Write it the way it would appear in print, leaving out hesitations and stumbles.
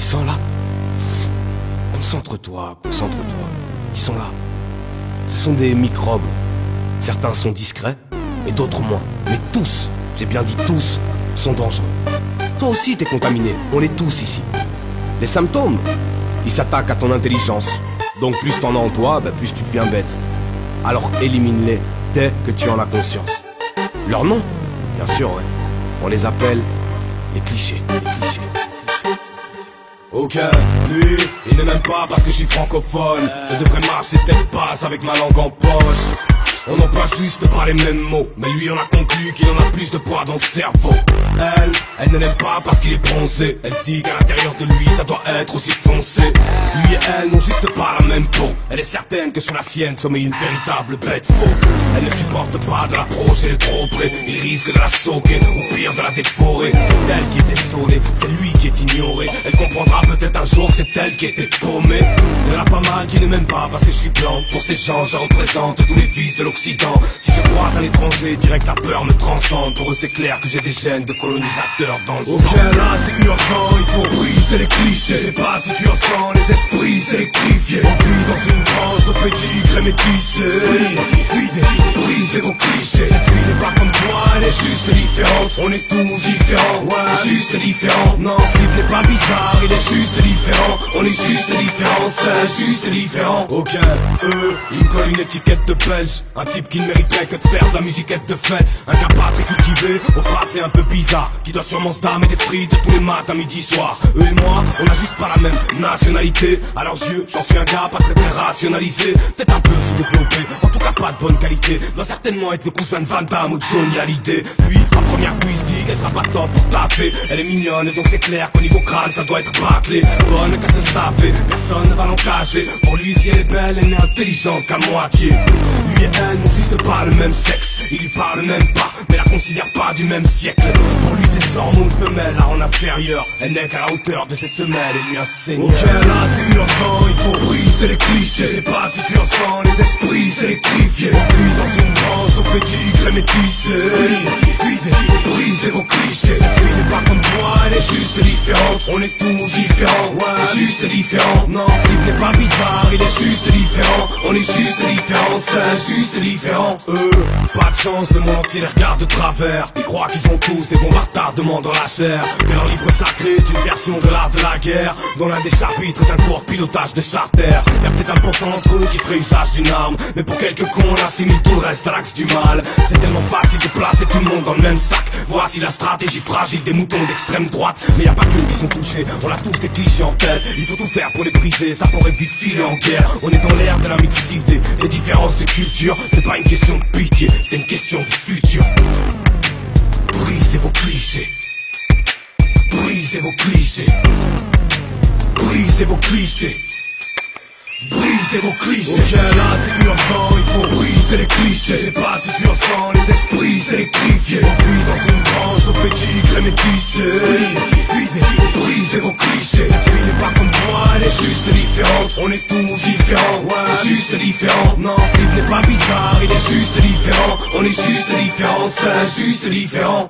sens là? Concentre-toi, concentre-toi. Ils sont là. Ce sont des microbes. Certains sont discrets, et d'autres moins. Mais tous, j'ai bien dit tous, sont dangereux. Toi aussi t'es contaminé, on est tous ici. Les symptômes, ils s'attaquent à ton intelligence. Donc plus t'en as en toi, plus tu deviens bête. Alors élimine-les dès que tu en as conscience. Leur nom, bien sûr, ouais. On les appelle les clichés. Les clichés. Ok, lui, il ne m'aime pas parce que je suis francophone. Je devrais marcher tête basse avec ma langue en poche. On emploie juste par les mêmes mots, mais lui on a conclu qu'il en a plus de poids dans le cerveau. Elle ne l'aime pas parce qu'il est bronzé. Elle se dit qu'à l'intérieur de lui ça doit être aussi foncé. Lui et elle n'ont juste pas la même peau. Elle est certaine que sur la sienne sommeille une véritable bête fausse. Elle ne supporte pas de l'approcher de trop près. Il risque de la choquer, ou pire de la dévorer. C'est elle qui est désolée, c'est lui qui est ignoré. Elle comprendra peut-être un jour, c'est elle qui était paumée. Il y en a pas mal qui ne m'aiment pas parce que je suis blanc. Pour ces gens je représente tous les vices de l'Occident. Si je croise un étranger, direct la peur me transcende. Pour eux c'est clair que j'ai des gènes de colonisateur dans le sang. Ok là c'est urgent, il faut briser les clichés. Je sais pas si tu ressens les esprits sélectrifiés. On vit dans une branche de pédigré métissé. Brisez vos clichés. Cette fille n'est pas comme toi, elle est juste différente. On est tous différents, ouais, juste différents. Non, ce type n'est pas bizarre, il est juste différent. On est juste différents, c'est juste différent. Ok, il me colle une étiquette de belge. Un type qui ne mériterait que de faire de la musiquette de fête. Un gars pas très cultivé, aux phrases un peu bizarre, qui doit sûrement se damer des frites tous les matins, midi, soir. Eux et moi, on a juste pas la même nationalité. À leurs yeux, j'en suis un gars pas très rationalisé. Peut-être un peu sous-développé, en tout cas pas de bonne qualité. Doit certainement être le cousin de Van Damme ou de Johnny Hallyday. Lui, à première vue, il se dit qu'elle sera pas top pour taffer. Elle est mignonne, donc c'est clair qu'au niveau crâne, ça doit être bâclé. Bonne qu'à se saper, personne ne va l'encager. Pour lui, si elle est belle, elle n'est intelligente qu'à moitié. Lui et elle n'ont juste pas le même sexe. Il lui parle même pas, mais la considère pas du même siècle. Pour lui c'est sans mot de femelle, là en inférieur. Elle n'est qu'à la hauteur de ses semelles et lui un seigneur. Ok là c'est urgent, il faut briser les clichés. Je sais pas si tu ressens les esprits sélectrifiés. On vit dans une branche au pédigré métissé. Brisez vos clichés. Cette fille n'est pas comme toi, elle est juste différente. On est tous différents, ouais, juste différents. Non, ce type n'est pas bizarre, il est juste différent. On est juste différents, c'est juste différent. Pas de chance, le monde entier les regarde de travers. Ils croient qu'ils ont tous des bombardements dans la chair. Que leur livre sacré est une version de l'art de la guerre, dont l'un des chapitres est un court pilotage de charter. Y'a peut-être 1% d'entre eux qui ferait usage d'une arme, mais pour quelques cons on assimile tout le reste à l'axe du mal. C'est tellement facile de placer tout le monde dans le même sac. Voici la stratégie fragile des moutons d'extrême droite. Mais y a pas que eux qui sont touchés, on a tous des clichés en tête. Il faut tout faire pour les briser, ça pourrait vite filer en guerre. On est dans l'ère de la mixité, des différences de culture. C'est pas une question de pitié, c'est une question de futur. Brisez vos clichés. Brisez vos clichés. Brisez vos clichés. Brisez vos clichés. Ok là c'est urgent, il faut briser les clichés. Je sais pas si tu ressens les esprits sélectrifiés. On vit dans une branche au pédigré métissé. Brisez vos clichés. Cette fille n'est pas comme toi, elle est juste différente. On est tous différents, ouais, juste différents. Non, ce type n'est pas bizarre, il est juste différent. On est juste différents, c'est juste différent.